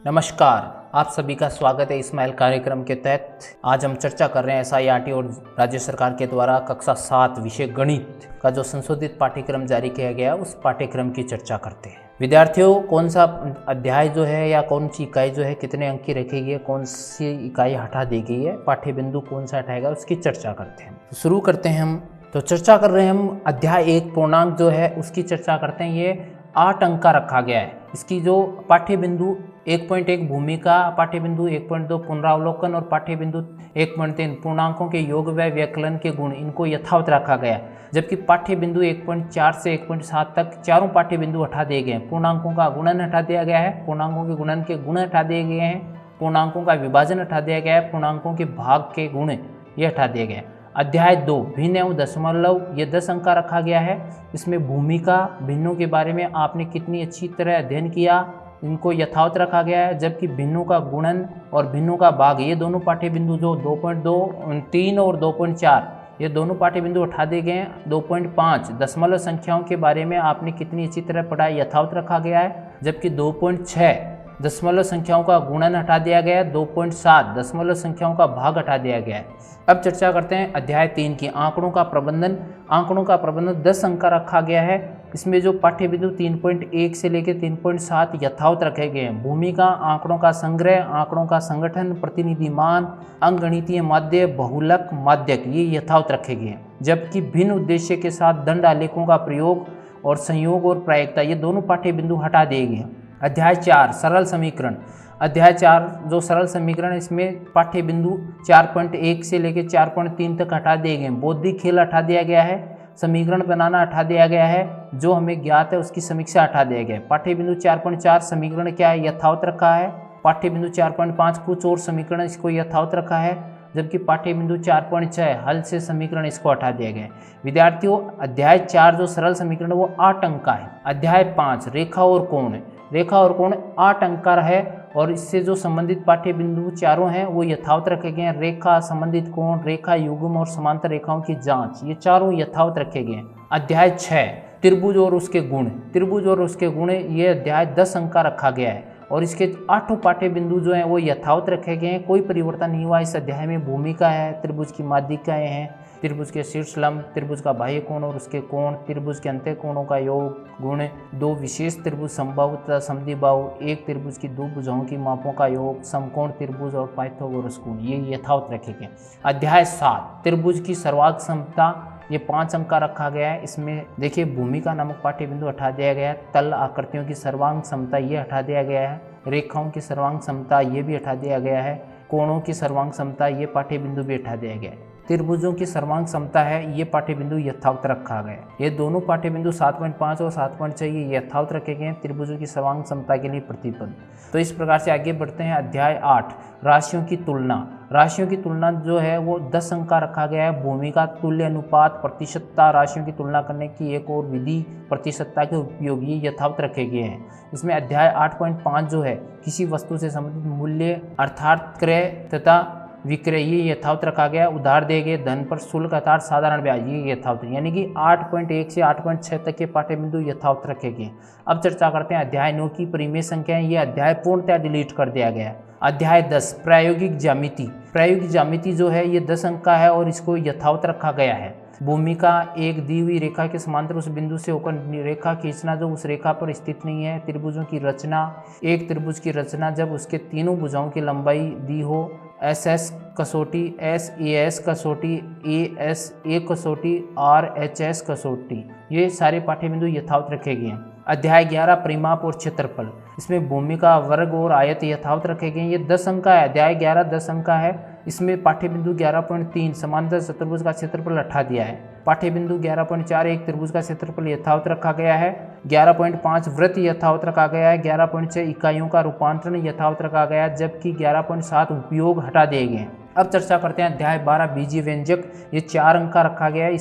नमस्कार, आप सभी का स्वागत है इस्माइल कार्यक्रम के तहत। आज हम चर्चा कर रहे हैं एसआईआरटी और राज्य सरकार के द्वारा कक्षा 7 विषय गणित का जो संशोधित पाठ्यक्रम जारी किया गया है उस पाठ्यक्रम की चर्चा करते हैं। विद्यार्थियों, कौन सा अध्याय जो है या कौन सी इकाई जो है कितने अंक की रखी गई है, कौन सी इकाई हटा दी गई है, पाठ्य बिंदु कौन सा हटाएगा, उसकी चर्चा करते हैं। तो शुरू करते हैं हम। तो चर्चा कर रहे हैं हम अध्याय 1 पूर्णांक जो है उसकी चर्चा करते हैं। ये 8 अंक का रखा गया है। इसकी जो पाठ्य बिंदु 1.1 भूमिका, पाठ्य बिंदु 1.2 पुनरावलोकन और पाठ्य बिंदु 1.3 पूर्णांकों के योग व व्यवकलन के गुण, इनको यथावत रखा गया। जबकि पाठ्य बिंदु 1.4 से 1.7 तक चारों पाठ्य बिंदु हटा दिए गए हैं। पूर्णांकों का गुणन हटा दिया गया है, पूर्णांकों के गुणन के गुण हटा दिए गए हैं, पूर्णांकों का विभाजन हटा दिया गया है, पूर्णांकों के भाग के गुण ये हटा दिए गए। अध्याय 2 भिन्न एवं दशमलव, ये 10 अंक का रखा गया है। इसमें भूमिका, भिन्नों के बारे में आपने कितनी अच्छी तरह अध्ययन किया, इनको यथावत रखा गया है। जबकि भिन्नों का गुणन और भिन्नों का भाग, ये दोनों पाठ्य बिंदु जो 2.2, 3 और 2.4, ये दोनों पाठ्य बिंदु उठा दिए गए हैं। 2.5 दशमलव संख्याओं के बारे में आपने कितनी अच्छी तरह पढ़ा, यथावत रखा गया है। जबकि 2.6 दशमलव संख्याओं का गुणन हटा दिया गया है। 2.7 दशमलव संख्याओं का भाग हटा दिया गया है। अब चर्चा करते हैं अध्याय 3 की, आंकड़ों का प्रबंधन। आंकड़ों का प्रबंधन 10 अंक का रखा गया है। इसमें जो पाठ्य बिंदु 3.1 से लेकर 3.7 यथावत रखे गए हैं। भूमिका, आंकड़ों का संग्रह, आंकड़ों का संगठन, प्रतिनिधि मान, अंकगणितीय माध्य, बहुलक, माध्यक, ये यथावत रखे गए हैं। जबकि भिन्न उद्देश्य के साथ दंड आलेखों का प्रयोग और संयोग और प्रायिकता, ये दोनों पाठ्य बिंदु हटा दिए गए हैं। अध्याय 4 सरल समीकरण। अध्याय 4 जो सरल समीकरण, इसमें पाठ्य बिंदु 4.1 से लेकर 4.3 तक हटा दिए गए। बौद्धिक खेल हटा दिया गया है, समीकरण बनाना हटा दिया गया है, जो हमें ज्ञात है उसकी समीक्षा हटा दिया गया है। पाठ्य बिंदु 4.4 समीकरण क्या है, यथावत रखा है। पाठ्य बिंदु 4.5 कुछ और समीकरण, इसको यथावत रखा है। जबकि पाठ्य बिंदु 4.6 हल से समीकरण, इसको हटा दिया गया है। विद्यार्थियों, अध्याय 4 जो सरल समीकरण वो 8 अंक का है। अध्याय 5 रेखा और कोण। रेखा और कोण 8 अंक का है और इससे जो संबंधित पाठ्य बिंदु चारों हैं वो यथावत रखे गए हैं। रेखा, संबंधित कोण, रेखा युग्म और समांतर रेखाओं की जांच, ये चारों यथावत रखे गए हैं। अध्याय 6 त्रिभुज और उसके गुण। त्रिभुज और उसके गुण, ये अध्याय 10 अंक का रखा गया है और इसके 8 पाठ्य बिंदु जो हैं वो यथावत रखे गए हैं। कोई परिवर्तन नहीं हुआ इस अध्याय में। भूमिका है, त्रिभुज की माध्यिकाएं हैं, त्रिभुज के शीर्ष लंब, त्रिभुज का बाह्य कोण और उसके कोण, त्रिभुज के अंत्य कोणों का योग, गुण, 2 विशेष त्रिभुज समबाहु तथा समद्विबाहु, एक त्रिभुज की 2 भुजाओं की मापों का योग, समकोण त्रिभुज और पाइथागोरस कोण, ये यथावत रखे गए। अध्याय 7 त्रिभुज की सर्वांग समता, ये 5 अंक का रखा गया है। इसमें देखिए भूमिका नामक पाठ्य बिंदु हटा दिया गया है। तल आकृतियों की सर्वांग समता, ये हटा दिया गया है। रेखाओं की सर्वांग समता, ये भी हटा दिया गया है। कोणों की सर्वांग समता, ये पाठ्य बिंदु भी हटा दिया गया है। त्रिभुजों की सर्वांग समता है, ये पाठ्य बिंदु यथावत रखा गया है। ये दोनों पाठ्य बिंदु 7.5 और 7.6 ये यथावत रखे गए हैं त्रिभुजों की सर्वांग समता के लिए प्रतिबंध। तो इस प्रकार से आगे बढ़ते हैं। अध्याय 8 राशियों की तुलना। राशियों की तुलना जो है वो 10 अंक का रखा गया है। भूमिका, तुल्य अनुपात, प्रतिशतता, राशियों की तुलना करने की एक और विधि, प्रतिशतता के उपयोग, ये यथावत रखे गए हैं। इसमें अध्याय 8.5 जो है किसी वस्तु से संबंधित मूल्य अर्थात क्रय तथा विक्रय, ये यथावत रखा गया। उधार दिए गए धन पर शुल्क अर्थात साधारण ब्याज, ये यथावत, यानी कि 8.1 से 8.6 तक के पाठ्य बिंदु यथावत रखे गए। अब चर्चा करते हैं अध्याय 9 की परिमेय संख्याएं। ये अध्याय पूर्णतः डिलीट कर दिया गया है। अध्याय 10 प्रायोगिक ज्यामिति। प्रायोगिक ज्यामिति जो है ये 10 अंक का है और इसको यथावत रखा गया है। भूमिका, एक दी हुई रेखा के समांतर उस बिंदु से होकर रेखा खींचना जो उस रेखा पर स्थित नहीं है। त्रिभुजों की रचना, एक त्रिभुज की रचना जब उसके तीनों भुजाओं की लंबाई दी हो। SS कसौटी, SAS कसौटी, ASA कसौटी, RHS कसौटी, ये सारे पाठ्य बिंदु यथावत रखे गए हैं। अध्याय 11 परिमाप और क्षेत्रफल। इसमें भूमिका, वर्ग और आयत यथावत रखे गए हैं। ये 10 अंक का है। अध्याय 11 10 अंक का है। इसमें पाठ्य बिंदु 11.3 समांतर चतुर्भुज का क्षेत्रफल हटा दिया है। पाठ्य बिंदु 11.4 एक त्रिभुज का क्षेत्रफल यथावत रखा गया है। 11.5 वृत्त यथावत रखा गया है। 11.6 इकाइयों का रूपांतरण यथावत रखा गया है। जबकि 11.7 उपयोग हटा दिए गए हैं। अब चर्चा करते हैं अध्याय 12 बीजीय व्यंजक। ये 4 अंक का रखा गया है।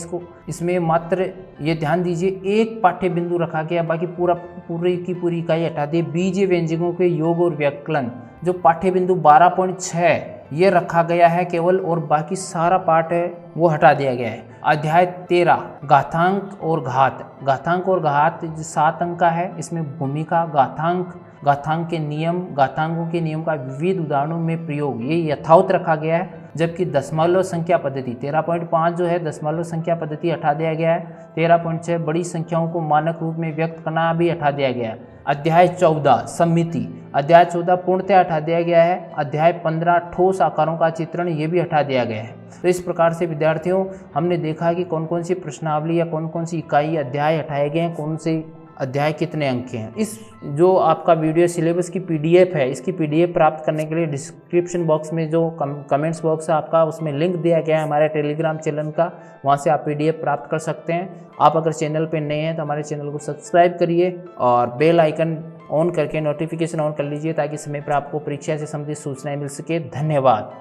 इसमें मात्र ये ध्यान दीजिए एक पाठ्य बिंदु रखा गया, बाकी पूरी की पूरी इकाई हटा दी। बीजीय व्यंजकों के योग और व्यवकलन, जो पाठ्य बिंदु 12.6 ये रखा गया है केवल, और बाकी सारा पार्ट है वो हटा दिया गया है। अध्याय 13 घातांक और घात। घातांक और घात 7 अंक का है। इसमें भूमिका, घातांक के नियम, घातांकों के नियम का विविध उदाहरणों में प्रयोग, ये यथावत रखा गया है। जबकि दशमलव संख्या पद्धति 13.5 जो है दशमलव संख्या पद्धति हटा दिया गया है। 13.6 बड़ी संख्याओं को मानक रूप में व्यक्त करना भी हटा दिया गया है। अध्याय 14 समिति, अध्याय 14 पूर्णतः हटा दिया गया है। अध्याय 15 ठोस आकारों का चित्रण, ये भी हटा दिया गया है। तो इस प्रकार से विद्यार्थियों हमने देखा कि कौन कौन सी प्रश्नावली या कौन कौन सी इकाई अध्याय हटाए गए हैं, कौन से अध्याय कितने अंक के हैं। इस जो आपका वीडियो सिलेबस की PDF है, इसकी PDF प्राप्त करने के लिए डिस्क्रिप्शन बॉक्स में जो कमेंट्स बॉक्स है आपका, उसमें लिंक दिया गया है हमारे टेलीग्राम चैनल का, वहाँ से आप PDF प्राप्त कर सकते हैं। आप अगर चैनल पे नए हैं तो हमारे चैनल को सब्सक्राइब करिए और बेल आइकन ऑन करके नोटिफिकेशन ऑन कर लीजिए, ताकि समय पर आपको परीक्षा से संबंधित सूचनाएं मिल सके। धन्यवाद।